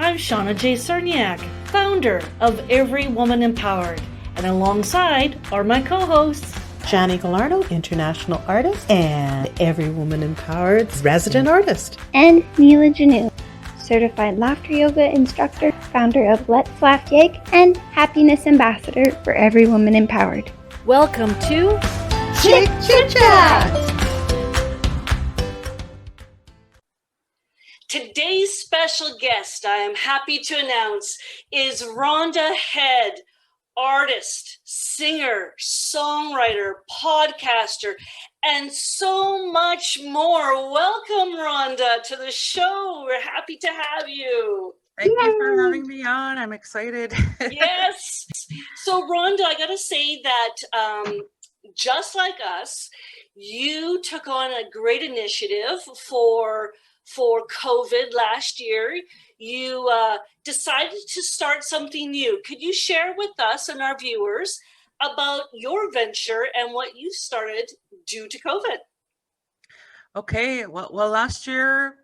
I'm Shauna J. Cerniak, founder of Every Woman Empowered, and alongside are my co-hosts, Johnny Gallardo, international artist, and Every Woman Empowered resident artist. And Neela Janu, certified laughter yoga instructor, founder of Let's Laugh Yig, and happiness ambassador for Every Woman Empowered. Welcome to Chit Chit Chat! Today's special guest, I am happy to announce, is Rhonda Head, artist, singer, songwriter, podcaster, and so much more. Welcome, Rhonda, to the show. We're happy to have you. Thank you for having me on. I'm excited. Yes. So, Rhonda, I got to say that just like us, you took on a great initiative for COVID last year. You decided to start something new. Could you share with us and our viewers about your venture and what you started due to COVID? Okay, well, last year,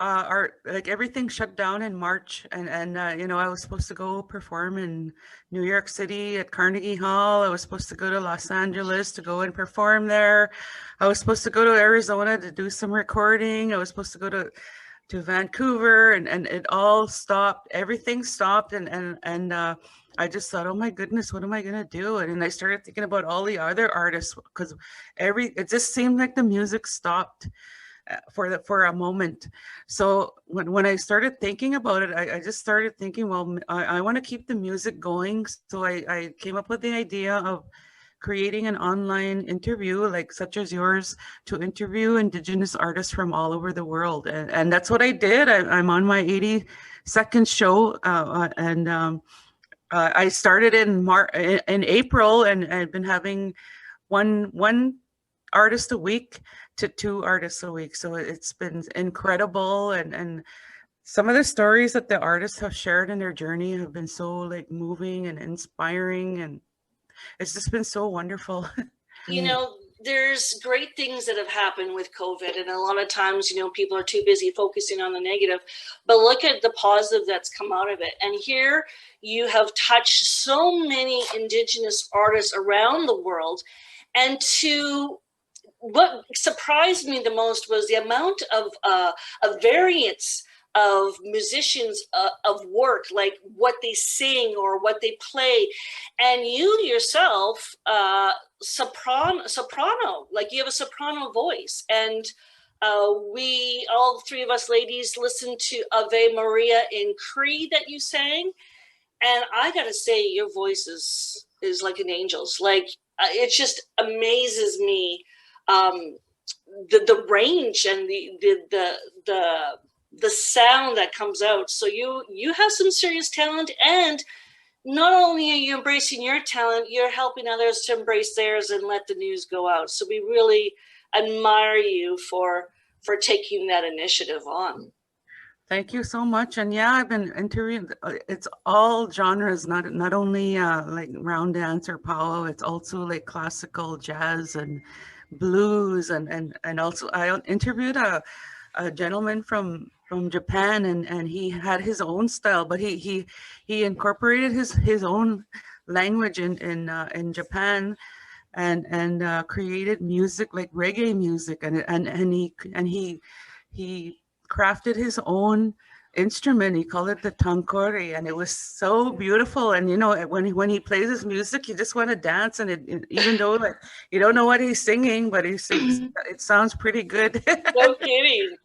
everything shut down in March, and I was supposed to go perform in New York City at Carnegie Hall. I was supposed to go to Los Angeles to go and perform there. I was supposed to go to Arizona to do some recording. I was supposed to go to Vancouver, and it all stopped. Everything stopped, and I just thought, oh my goodness, what am I gonna do? And I started thinking about all the other artists, because it just seemed like the music stopped for a moment. So when I started thinking about it, I just started thinking, well, I want to keep the music going. So I came up with the idea of creating an online interview, like such as yours, to interview Indigenous artists from all over the world. And that's what I did. I'm on my 82nd show, and I started in April, and I've been having one artist a week to 2 artists a week. So it's been incredible, and some of the stories that the artists have shared in their journey have been so like moving and inspiring, and it's just been so wonderful. You know, there's great things that have happened with COVID, and a lot of times, people are too busy focusing on the negative, but look at the positive that's come out of it. And here you have touched so many Indigenous artists around the world. And what surprised me the most was the amount of variance of musicians of work, like what they sing or what they play. And you yourself, soprano, like you have a soprano voice. And we, all 3 of us ladies, listened to Ave Maria in Cree that you sang. And I gotta say, your voice is like an angel's. Like, it just amazes me, the range and the sound that comes out. So you have some serious talent, and not only are you embracing your talent, you're helping others to embrace theirs and let the news go out. So we really admire you for taking that initiative on. Thank you so much. And yeah, I've been interviewing, it's all genres, not only like round dance or powwow, it's also like classical, jazz, and blues, and also I interviewed a gentleman from Japan, and he had his own style, but he incorporated his own language in Japan, and created music like reggae music, and he crafted his own instrument. He called it the tankore, and it was so beautiful. And when he plays his music, you just want to dance. And it even though like you don't know what he's singing, but it sounds pretty good. No kidding.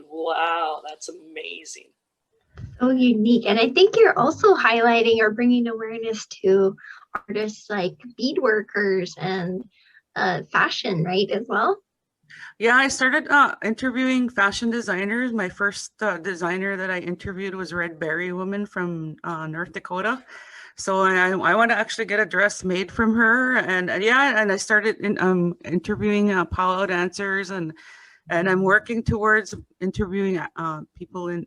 Wow, that's amazing. So unique. And I think you're also highlighting or bringing awareness to artists like beadworkers and fashion, right, as well? Yeah, I started interviewing fashion designers. My first designer that I interviewed was Red Berry Woman from North Dakota. So I want to actually get a dress made from her, and I started interviewing powwow dancers, and I'm working towards interviewing people in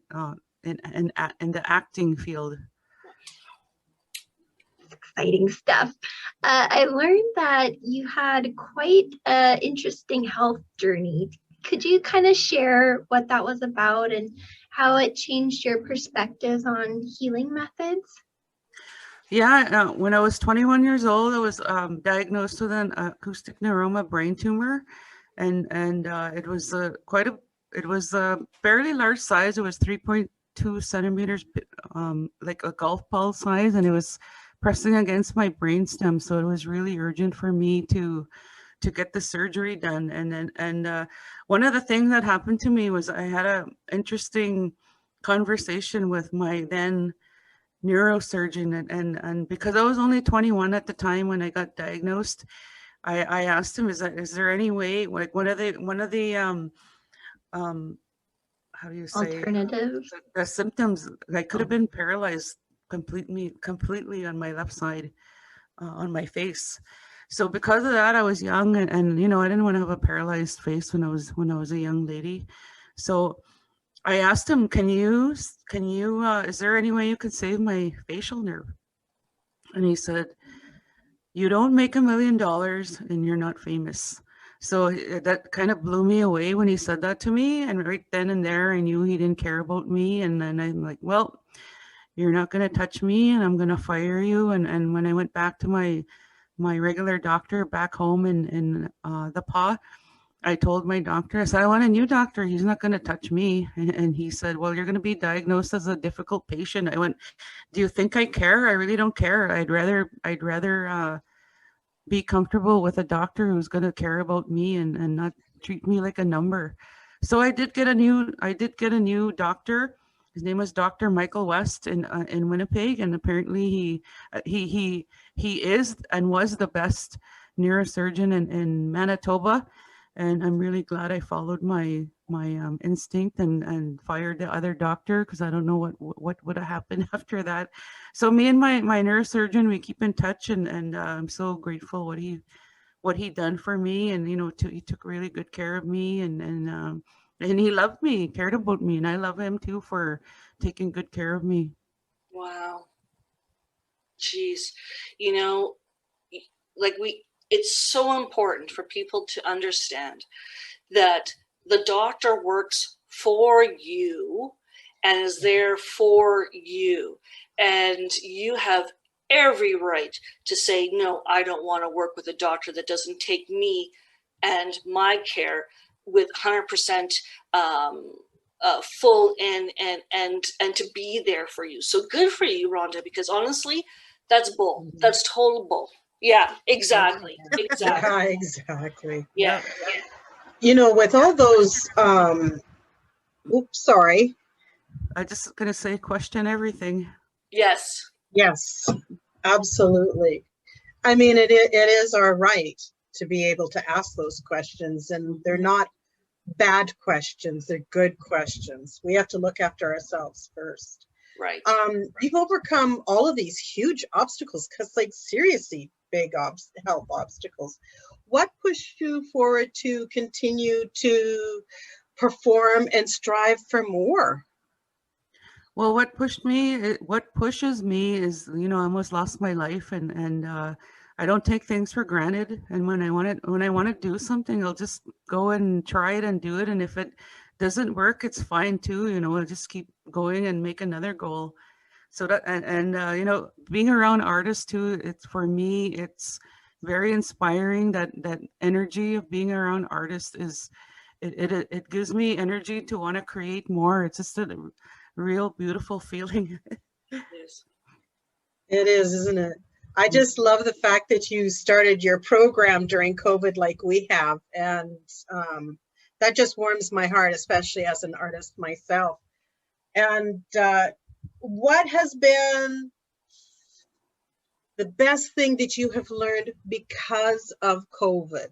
the acting field. Exciting stuff. I learned that you had quite an interesting health journey. could you kind of share what that was about and how it changed your perspectives on healing methods? Yeah, when I was 21 years old, I was diagnosed with an acoustic neuroma brain tumor, and it was it was a fairly large size. It was 3.2 centimeters, like a golf ball size, and it was pressing against my brainstem. So it was really urgent for me to get the surgery done. And one of the things that happened to me was I had a interesting conversation with my then neurosurgeon, and because I was only 21 at the time when I got diagnosed, I asked him, is there any way, like one of the um how do you say, Alternatives? the symptoms, I could have been paralyzed completely on my left side, on my face. So because of that, I was young, and you know, I didn't want to have a paralyzed face when I was a young lady. So I asked him, is there any way you could save my facial nerve? And he said, you don't make $1 million and you're not famous. So that kind of blew me away when he said that to me. And right then and there, I knew he didn't care about me. And then I'm like, well, you're not going to touch me and I'm going to fire you. And when I went back to my regular doctor back home in the PA, I told my doctor, I said, I want a new doctor. He's not going to touch me. And he said, well, you're going to be diagnosed as a difficult patient. I went, do you think I care? I really don't care. I'd rather be comfortable with a doctor who's going to care about me and not treat me like a number. So I did get a new doctor. His name was Dr. Michael West in Winnipeg, and apparently he is and was the best neurosurgeon in Manitoba. And I'm really glad I followed my instinct and fired the other doctor, because I don't know what would have happened after that. So me and my neurosurgeon, we keep in touch, and I'm so grateful what he done for me. And you know, he took really good care of me, and he loved me, he cared about me, and I love him too for taking good care of me. Wow. Jeez. You know, like it's so important for people to understand that the doctor works for you and is there for you. And you have every right to say, no, I don't want to work with a doctor that doesn't take me and my care with 100% full in and to be there for you. So good for you, Rhonda, because honestly, that's bull. That's total bull. Yeah, exactly. Exactly. Yeah, exactly. Yeah. You know, with all those, oops, sorry. I just gonna say, question everything. Yes. Yes, absolutely. I mean, it is our right to be able to ask those questions, and they're not bad questions, they're good questions. We have to look after ourselves first. Right. You've overcome all of these huge obstacles, because like seriously big health obstacles. What pushed you forward to continue to perform and strive for more? Well, what pushes me is, you know, I almost lost my life, and I don't take things for granted. And when I want to do something, I'll just go and try it and do it. And if it doesn't work, it's fine too. You know, I'll just keep going and make another goal. So that, you know, being around artists too, for me, it's very inspiring. That energy of being around artists it gives me energy to want to create more. It's just a real beautiful feeling. It is, isn't it? I just love the fact that you started your program during COVID like we have, and that just warms my heart, especially as an artist myself. And what has been the best thing that you have learned because of COVID?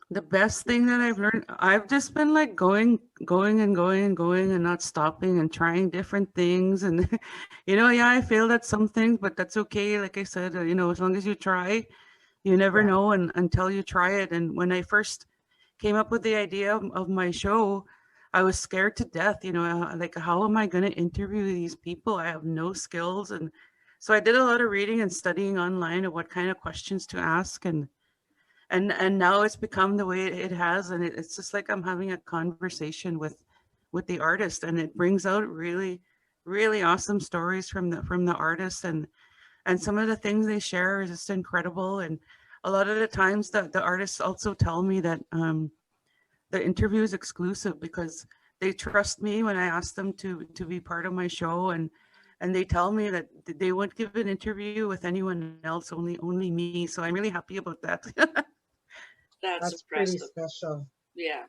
The best thing that I've learned, I've just been like going and not stopping and trying different things. And, you know, yeah, I failed at some things, but that's okay. Like I said, you know, as long as you try, you never know until you try it. And when I first came up with the idea of my show, I was scared to death, you know, like, how am I going to interview these people? I have no skills. And so I did a lot of reading and studying online of what kind of questions to ask. And and now it's become the way it has, and it's just like I'm having a conversation with the artist, and it brings out really awesome stories from the artist, and some of the things they share is just incredible. And a lot of the times the artists also tell me that the interview is exclusive because they trust me when I ask them to be part of my show, and they tell me that they won't give an interview with anyone else, only me. So I'm really happy about that. That's pretty impressive. special. Yeah.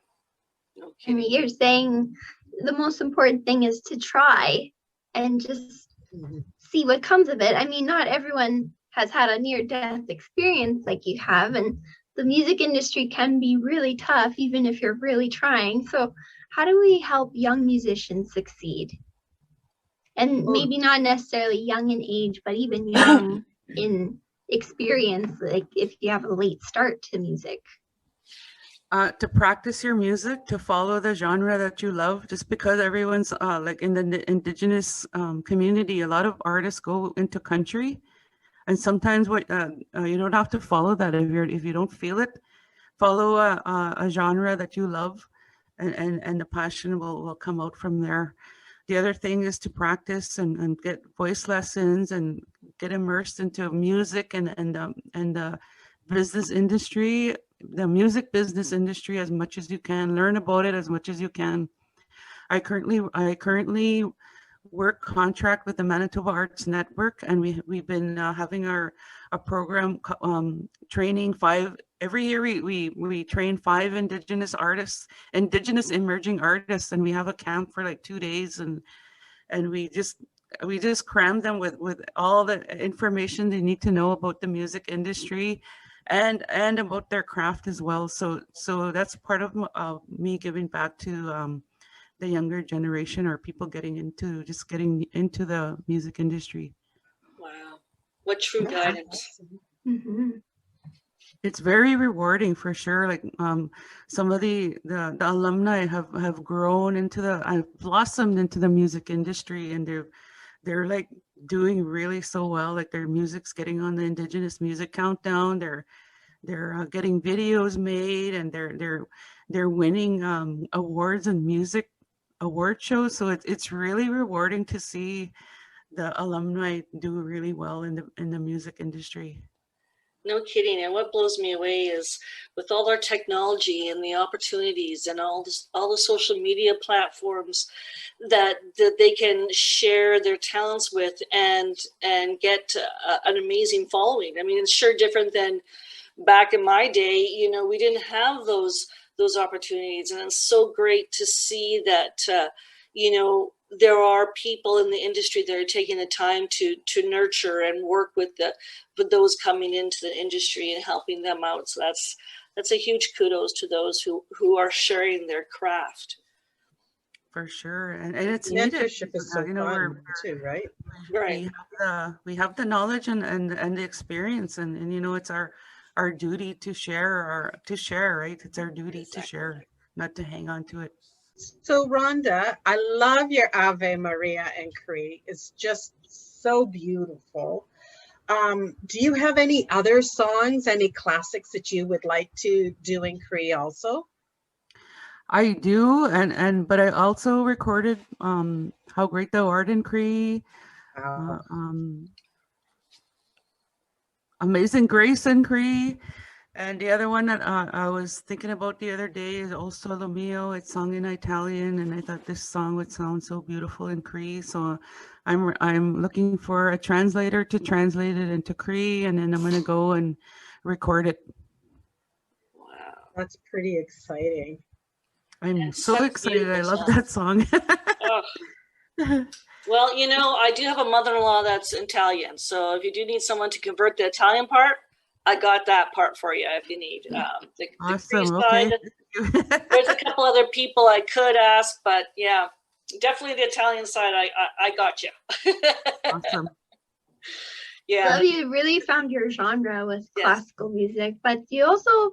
No And kidding. you're saying the most important thing is to try and just Mhm. see what comes of it. I mean, not everyone has had a near-death experience like you have, and the music industry can be really tough, even if you're really trying. So how do we help young musicians succeed? And maybe not necessarily young in age, but even young in experience, like if you have a late start to music. To practice your music, to follow the genre that you love, just because everyone's like in the Indigenous community, a lot of artists go into country, and sometimes what you don't have to follow that if you don't feel it. Follow a genre that you love, and the passion will come out from there. The other thing is to practice and get voice lessons and get immersed into music and the business industry, the music business industry, as much as you can. Learn about it as much as you can. I currently work contract with the Manitoba Arts Network, and we've been having a program training every year. We train 5 Indigenous artists, Indigenous emerging artists, and we have a camp for like 2 days, and we just cram them with all the information they need to know about the music industry and about their craft as well. So that's part of me giving back to the younger generation, or people getting into the music industry. Wow. What true guidance. Mhm. It's very rewarding for sure. Like some of the alumni have grown have blossomed into the music industry, and they're like doing really so well. Like their music's getting on the Indigenous Music Countdown. They're getting videos made, and they're winning awards and music award shows. So it's really rewarding to see the alumni do really well in the music industry. No kidding. And what blows me away is with all our technology and the opportunities and all the social media platforms that they can share their talents with and get an amazing following. I mean, it's sure different than back in my day. You know, we didn't have those opportunities, and it's so great to see that you know, there are people in the industry that are taking the time to nurture and work with those coming into the industry and helping them out. So that's a huge kudos to those who are sharing their craft. For sure, and it's Mentorship needed. is so You know, fun too, right? Right. we have the knowledge and the experience, and you know, it's our duty to share, right? It's our duty to share, not to hang on to it. So Rhonda, I love your Ave Maria in Cree. It's just so beautiful. Do you have any other songs, any classics that you would like to do in Cree also? I do, but I also recorded How Great Thou Art in Cree, Amazing Grace in Cree, and the other one that I was thinking about the other day is O Solo Mio. It's sung in Italian, and I thought this song would sound so beautiful in Cree. So I'm looking for a translator to translate it into Cree, and then I'm going to go and record it. Wow. That's pretty exciting. I'm so excited. I love that song. Oh. Well, you know, I do have a mother-in-law that's Italian. So if you do need someone to convert the Italian part, I got that part for you if you need. The Awesome. Okay. There's a couple other people I could ask, but yeah, definitely the Italian side. I got you. Awesome. Yeah. Love, you really found your genre with classical music, but you also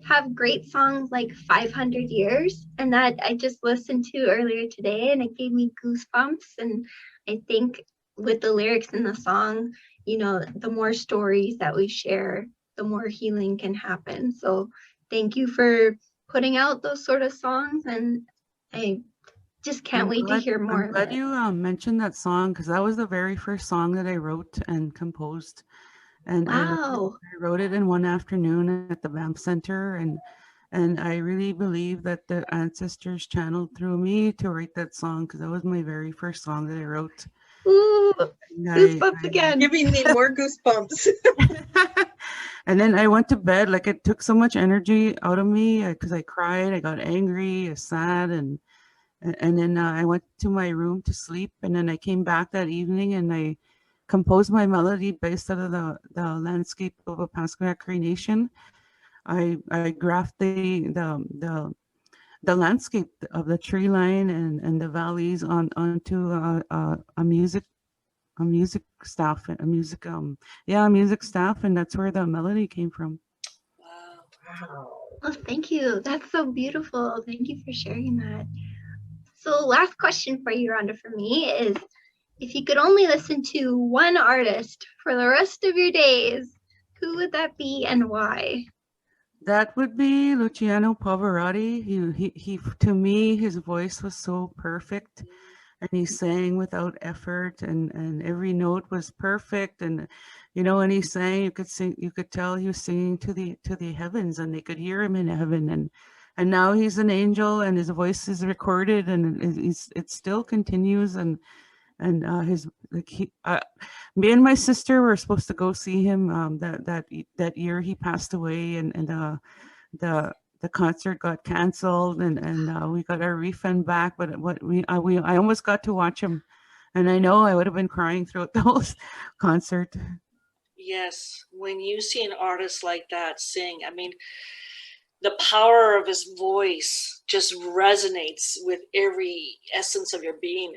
have great songs like 500 Years, and that I just listened to earlier today, and it gave me goosebumps. And I think with the lyrics in the song, you know, the more stories that we share, the more healing can happen. So thank you for putting out those sort of songs, and I just can't wait to hear more I'm of glad it. you mentioned that song, because that was the very first song that I wrote and composed. And Wow. I wrote it in one afternoon at the BAM Center, and I really believe that the ancestors channeled through me to write that song, because that was my very first song that I wrote. Ooh, And goosebumps again. Giving me more goosebumps. and then I went to bed. Like, it took so much energy out of me, because I cried, I got angry, I was sad, and then I went to my room to sleep. And then I came back that evening and I composed my melody based out of the landscape of Opaskwayak Cree Nation. I graphed the landscape of the tree line and the valleys onto a music staff, a music staff, and that's where the melody came from. Wow. Wow. Oh, thank you. That's so beautiful. Thank you for sharing that. So last question for you, Rhonda, for me is, if you could only listen to one artist for the rest of your days, who would that be and why? That would be Luciano Pavarotti. He to me, his voice was so perfect, and he sang without effort, and every note was perfect. And when he sang, you could tell he was singing to the heavens, and they could hear him in heaven. And now he's an angel, and his voice is recorded, and it still continues. And his like he me and my sister were supposed to go see him that year he passed away, and the concert got canceled, and we got our refund back, but I almost got to watch him, and I know I would have been crying throughout the whole concert. Yes, when you see an artist like that sing, I mean, the power of his voice just resonates with every essence of your being.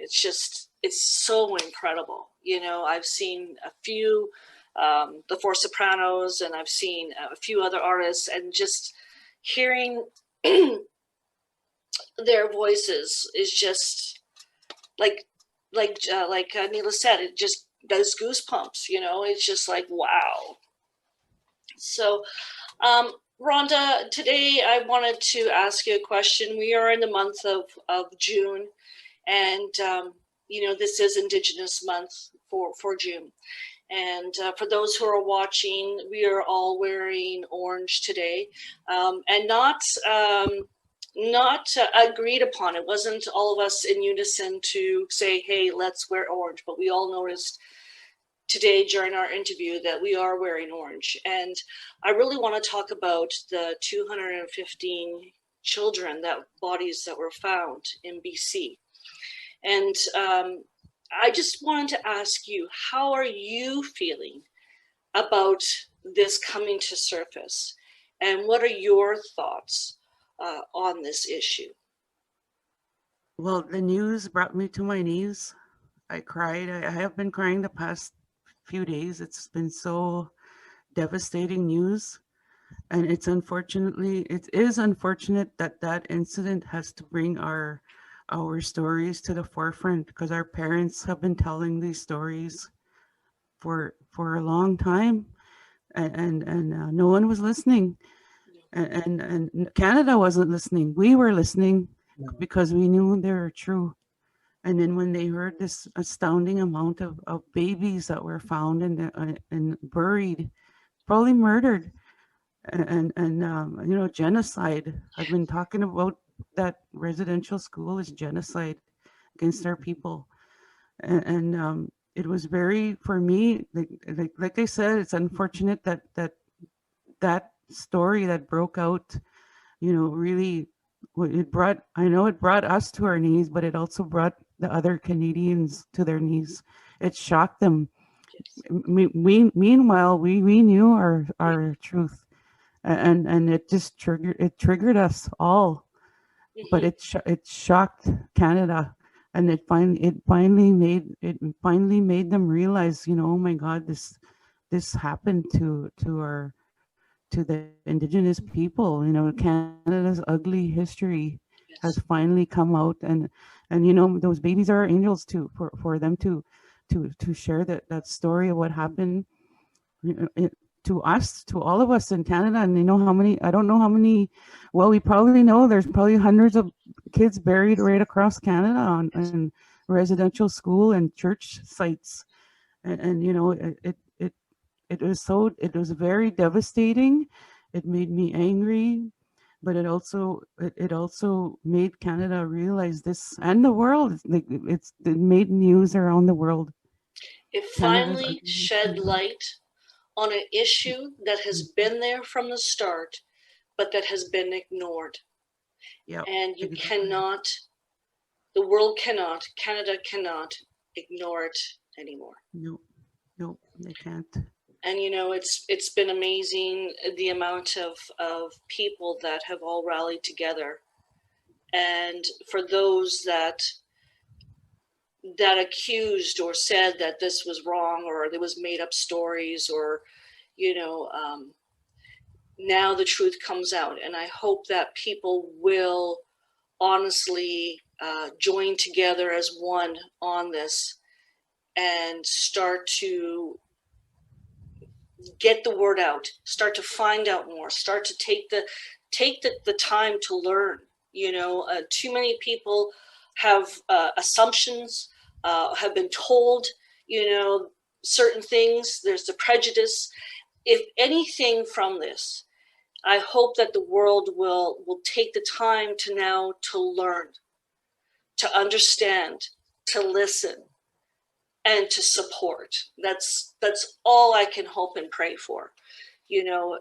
It's so incredible. I've seen a few, the Four Sopranos, and I've seen a few other artists, and just hearing their voices is just like Neela said, it just does goosebumps. It's just like, wow. So, Rhonda, today I wanted to ask you a question. We are in the month of June, and this is Indigenous month for June. And for those who are watching, we are all wearing orange today, and not agreed upon. It wasn't all of us in unison to say, hey, let's wear orange, but we all noticed today during our interview that we are wearing orange. And I really want to talk about the 215 bodies that were found in BC. And I just wanted to ask you, how are you feeling about this coming to surface? And what are your thoughts on this issue? Well, the news brought me to my knees. I cried. I have been crying the past few days. It's been so devastating news, and it is unfortunate that incident has to bring our stories to the forefront, because our parents have been telling these stories for a long time, and no one was listening, and Canada wasn't listening. We were listening because we knew they were true. And then when they heard this astounding amount of babies that were found and buried, probably murdered, and genocide. I've been talking about that residential school is genocide against our people, and it was very, for me, like I said, it's unfortunate that story that broke out, really. It brought us to our knees, but it also brought the other Canadians to their knees. It shocked them. Meanwhile, we knew our truth, and it just triggered us all. But it shocked Canada, and it finally made them realize, oh my God, this happened to the Indigenous people. Canada's ugly history has finally come out, and those babies are angels too, for them to share that story of what happened. to us, to all of us in Canada. And you know how many, I don't know how many, well, we probably know there's probably hundreds of kids buried right across Canada in residential school and church sites. And you know, it was very devastating. It made me angry, but it also made Canada realize this, and the world. It made news around the world. It finally shed light on an issue that has been there from the start, but that has been ignored. Yeah. And you cannot, the world cannot, Canada cannot ignore it anymore. No, they can't. And you know, it's been amazing the amount of people that have all rallied together. And for those that accused or said that this was wrong, or there was made up stories, or you know, now the truth comes out, and I hope that people will honestly join together as one on this and start to get the word out, start to find out more, start to take the time to learn. You know, too many people have assumptions, have been told, you know, certain things. There's the prejudice. If anything from this, I hope that the world will take the time to learn, to understand, to listen, and to support. That's all I can hope and pray for. You know,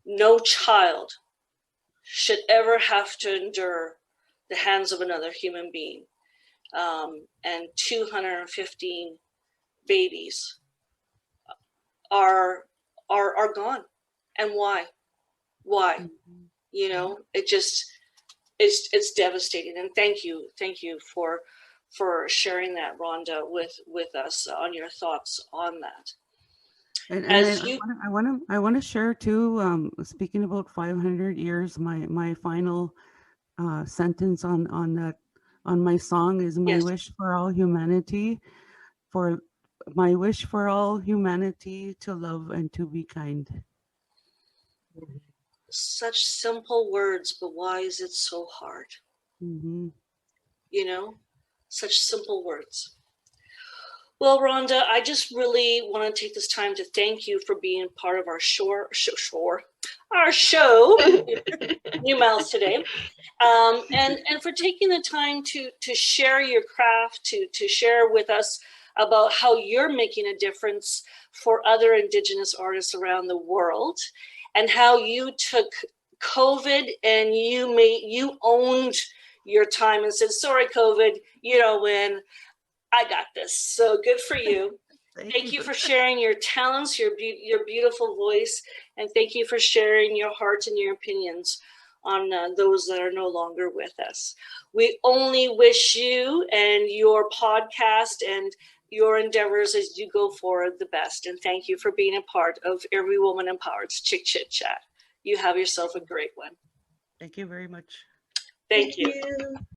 no child should ever have to endure the hands of another human being. And 215 babies are gone. And why? Mm-hmm. You know, it's devastating. And thank you for sharing that, Rhonda, with us on your thoughts on that. And I want to share too. Speaking about 500 years, my final sentence on my song is my wish for all humanity, to love and to be kind. Such simple words, but why is it so hard? Mm-hmm. You know, such simple words. Well, Rhonda, I just really want to take this time to thank you for being part of our show, new mouths today, and for taking the time to share your craft, to share with us about how you're making a difference for other Indigenous artists around the world, and how you took COVID and you owned your time and said, sorry, COVID, you don't win. I got this. So good for you. Thank you for sharing your talents, your beautiful voice, and thank you for sharing your heart and your opinions on those that are no longer with us. We only wish you and your podcast and your endeavors as you go forward the best. And thank you for being a part of Every Woman Empowered's Chick Chit Chat. You have yourself a great one. Thank you very much. Thank you.